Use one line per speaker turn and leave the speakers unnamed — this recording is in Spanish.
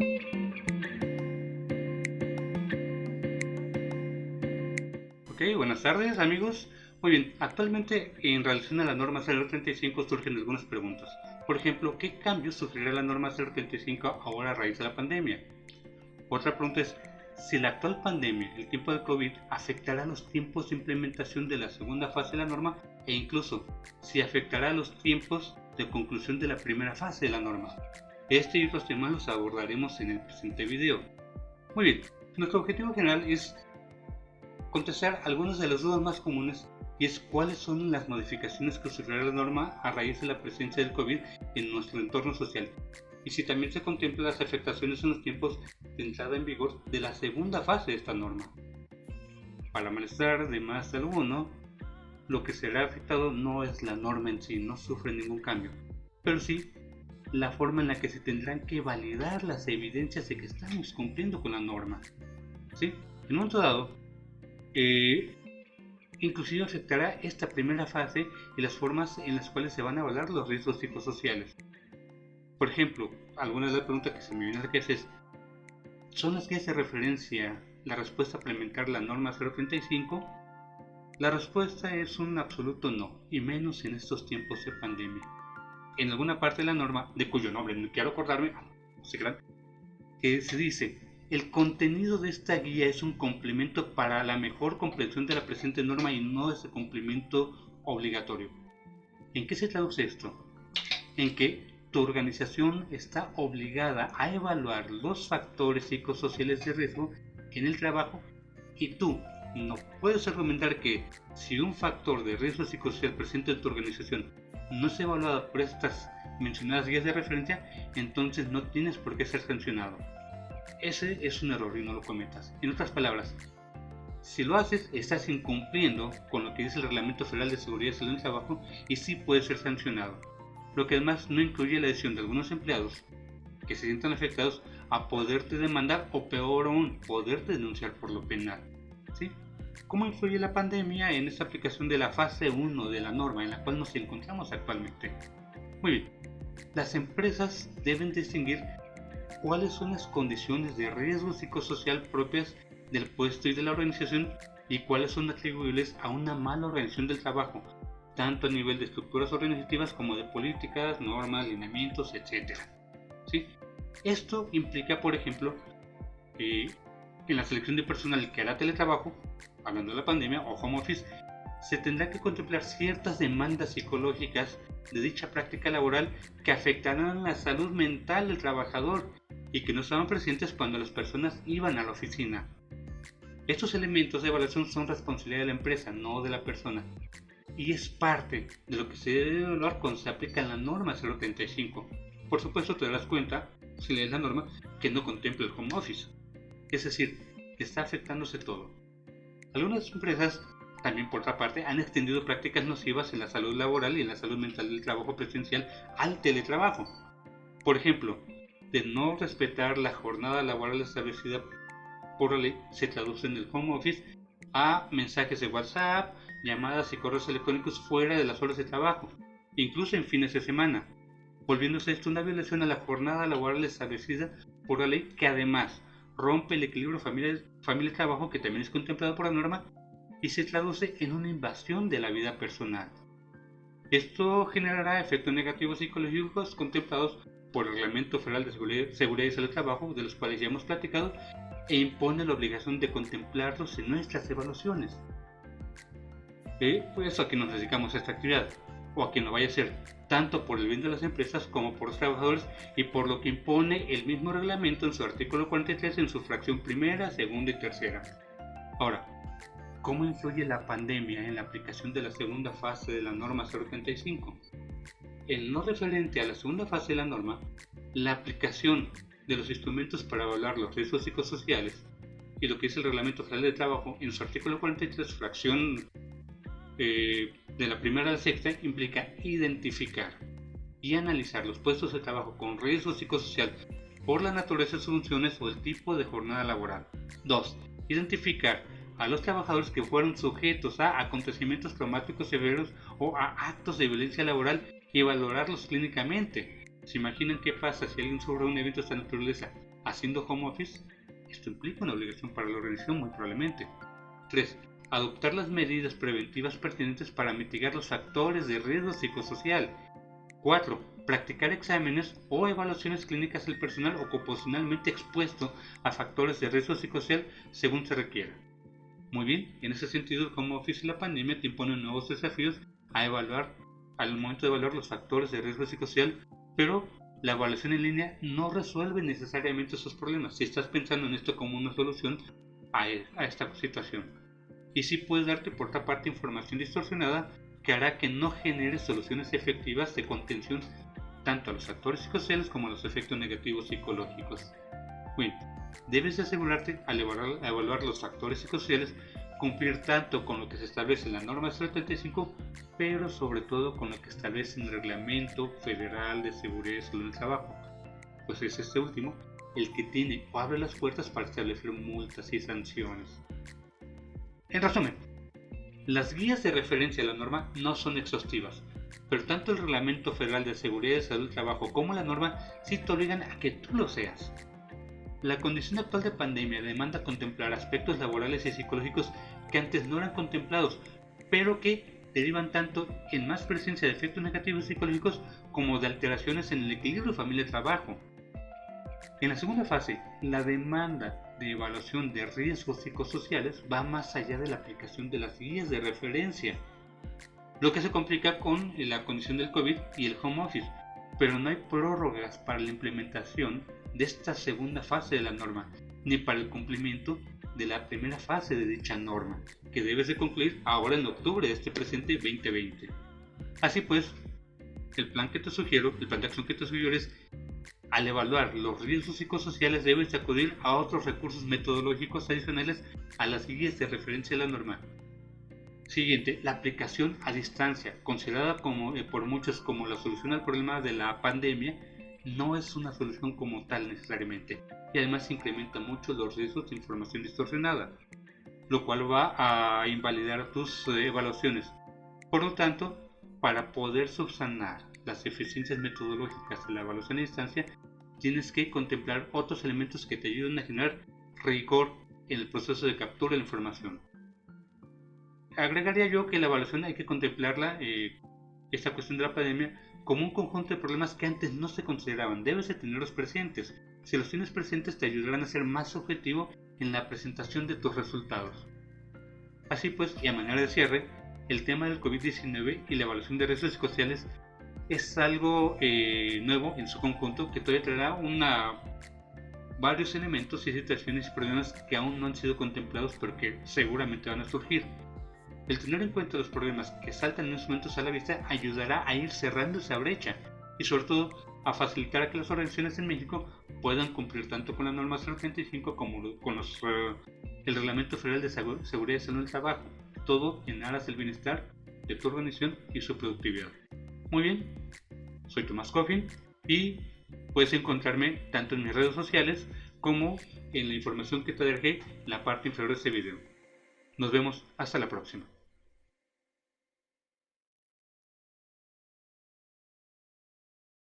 Ok, buenas tardes amigos. Muy bien, actualmente en relación a la norma 035 surgen algunas preguntas. Por ejemplo, ¿qué cambios sufrirá la norma 035 ahora a raíz de la pandemia? Otra pregunta es, si la actual pandemia, el tiempo del COVID, afectará los tiempos de implementación de la segunda fase de la norma e incluso si afectará los tiempos de conclusión de la primera fase de la norma. Este y otros temas los abordaremos en el presente video. Muy bien, nuestro objetivo general es contestar algunas de las dudas más comunes y es cuáles son las modificaciones que sufrirá la norma a raíz de la presencia del COVID en nuestro entorno social y si también se contemplan las afectaciones en los tiempos de entrada en vigor de la segunda fase de esta norma. Para malestar de más de alguno, lo que será afectado no es la norma en sí, no sufre ningún cambio, pero sí la forma en la que se tendrán que validar las evidencias de que estamos cumpliendo con la norma. ¿Sí? En un momento dado, inclusive afectará esta primera fase y las formas en las cuales se van a evaluar los riesgos psicosociales. Por ejemplo, algunas de las preguntas que se me vienen a la cabeza es, ¿son las que hace referencia la respuesta a implementar la norma 035? La respuesta es un absoluto no, y menos en estos tiempos de pandemia. En alguna parte de la norma, de cuyo nombre no quiero acordarme, que se dice, el contenido de esta guía es un complemento para la mejor comprensión de la presente norma y no es un complemento obligatorio. ¿En qué se traduce esto? En que tu organización está obligada a evaluar los factores psicosociales de riesgo en el trabajo y tú no puedes argumentar que si un factor de riesgo psicosocial presente en tu organización no es evaluado por estas mencionadas guías de referencia, entonces no tienes por qué ser sancionado. Ese es un error y no lo cometas. En otras palabras, si lo haces, estás incumpliendo con lo que dice el Reglamento Federal de Seguridad y Salud en el Trabajo y sí puedes ser sancionado. Lo que además no incluye la decisión de algunos empleados que se sientan afectados a poderte demandar o peor aún, poderte denunciar por lo penal. ¿Sí? ¿Cómo influye la pandemia en esta aplicación de la fase 1 de la norma en la cual nos encontramos actualmente? Muy bien, las empresas deben distinguir cuáles son las condiciones de riesgo psicosocial propias del puesto y de la organización y cuáles son atribuibles a una mala organización del trabajo, tanto a nivel de estructuras organizativas como de políticas, normas, lineamientos, etc. ¿Sí? Esto implica, por ejemplo, en la selección de personal que hará teletrabajo, hablando de la pandemia o home office, se tendrá que contemplar ciertas demandas psicológicas de dicha práctica laboral que afectarán la salud mental del trabajador y que no estaban presentes cuando las personas iban a la oficina. Estos elementos de evaluación son responsabilidad de la empresa, no de la persona, y es parte de lo que se debe evaluar cuando se aplica la norma 035. Por supuesto te darás cuenta, si lees la norma, que no contempla el home office, es decir, que está afectándose todo. Algunas empresas también, por otra parte, han extendido prácticas nocivas en la salud laboral y en la salud mental del trabajo presencial al teletrabajo. Por ejemplo, de no respetar la jornada laboral establecida por la ley se traduce en el home office a mensajes de WhatsApp, llamadas y correos electrónicos fuera de las horas de trabajo, incluso en fines de semana, volviéndose esto una violación a la jornada laboral establecida por la ley que además rompe el equilibrio familia-trabajo que también es contemplado por la norma y se traduce en una invasión de la vida personal. Esto generará efectos negativos psicológicos contemplados por el Reglamento Federal de Seguridad y Salud del Trabajo, de los cuales ya hemos platicado, e impone la obligación de contemplarlos en nuestras evaluaciones. Por eso a que nos dedicamos a esta actividad, o a que no vaya a ser, tanto por el bien de las empresas como por los trabajadores y por lo que impone el mismo reglamento en su artículo 43 en su fracción primera, segunda y tercera. Ahora, ¿cómo influye la pandemia en la aplicación de la segunda fase de la norma 035? En lo referente a la segunda fase de la norma, la aplicación de los instrumentos para evaluar los riesgos psicosociales y lo que es el Reglamento Federal de Trabajo en su artículo 43, fracción de la primera a la sexta, implica identificar y analizar los puestos de trabajo con riesgo psicosocial por la naturaleza de sus funciones o el tipo de jornada laboral. 2. Identificar a los trabajadores que fueron sujetos a acontecimientos traumáticos severos o a actos de violencia laboral y valorarlos clínicamente. ¿Se imaginan qué pasa si alguien sufre un evento de esta naturaleza? haciendo home office, esto implica una obligación para la organización muy probablemente. 3. Adoptar las medidas preventivas pertinentes para mitigar los factores de riesgo psicosocial. 4. Practicar exámenes o evaluaciones clínicas del personal ocupacionalmente expuesto a factores de riesgo psicosocial según se requiera. Muy bien, en ese sentido el home office y la pandemia te imponen nuevos desafíos al momento de evaluar los factores de riesgo psicosocial, pero la evaluación en línea no resuelve necesariamente esos problemas si estás pensando en esto como una solución a esta situación. Y sí puede darte por otra parte información distorsionada que hará que no genere soluciones efectivas de contención tanto a los factores psicosociales como a los efectos negativos psicológicos. Bien, debes asegurarte al evaluar los factores psicosociales cumplir tanto con lo que se establece en la norma 035, pero sobre todo con lo que establece en el Reglamento Federal de Seguridad y Salud en el Trabajo, pues es este último el que tiene o abre las puertas para establecer multas y sanciones. En resumen, las guías de referencia a la norma no son exhaustivas, pero tanto el Reglamento Federal de Seguridad y Salud del Trabajo como la norma sí te obligan a que tú lo seas. La condición actual de pandemia demanda contemplar aspectos laborales y psicológicos que antes no eran contemplados, pero que derivan tanto en más presencia de efectos negativos psicológicos como de alteraciones en el equilibrio familia-trabajo. En la segunda fase, la demanda de evaluación de riesgos psicosociales va más allá de la aplicación de las guías de referencia, lo que se complica con la condición del COVID y el home office, pero no hay prórrogas para la implementación de esta segunda fase de la norma, ni para el cumplimiento de la primera fase de dicha norma, que debes de concluir ahora en octubre de este presente 2020. Así pues, el plan de acción que te sugiero es, al evaluar los riesgos psicosociales debes de acudir a otros recursos metodológicos adicionales a las guías de referencia de la norma. Siguiente, la aplicación a distancia, considerada por muchos como la solución al problema de la pandemia, no es una solución como tal necesariamente, y además incrementa mucho los riesgos de información distorsionada, lo cual va a invalidar tus evaluaciones. Por lo tanto, para poder subsanar las deficiencias metodológicas de la evaluación a distancia, tienes que contemplar otros elementos que te ayuden a generar rigor en el proceso de captura de la información. Agregaría yo que la evaluación hay que contemplarla, esta cuestión de la pandemia, como un conjunto de problemas que antes no se consideraban. Debes de tenerlos presentes. Si los tienes presentes te ayudarán a ser más objetivo en la presentación de tus resultados. Así pues, y a manera de cierre, el tema del COVID-19 y la evaluación de riesgos psicosociales es algo nuevo en su conjunto que todavía traerá varios elementos y situaciones y problemas que aún no han sido contemplados pero que seguramente van a surgir. El tener en cuenta los problemas que saltan en estos momentos a la vista ayudará a ir cerrando esa brecha y sobre todo a facilitar a que las organizaciones en México puedan cumplir tanto con la norma 035 como con el Reglamento Federal de Seguridad y Salud del Trabajo, todo en aras del bienestar de tu organización y su productividad. Muy bien, soy Tomás Coffin y puedes encontrarme tanto en mis redes sociales como en la información que te dejé en la parte inferior de este video. Nos vemos hasta la próxima.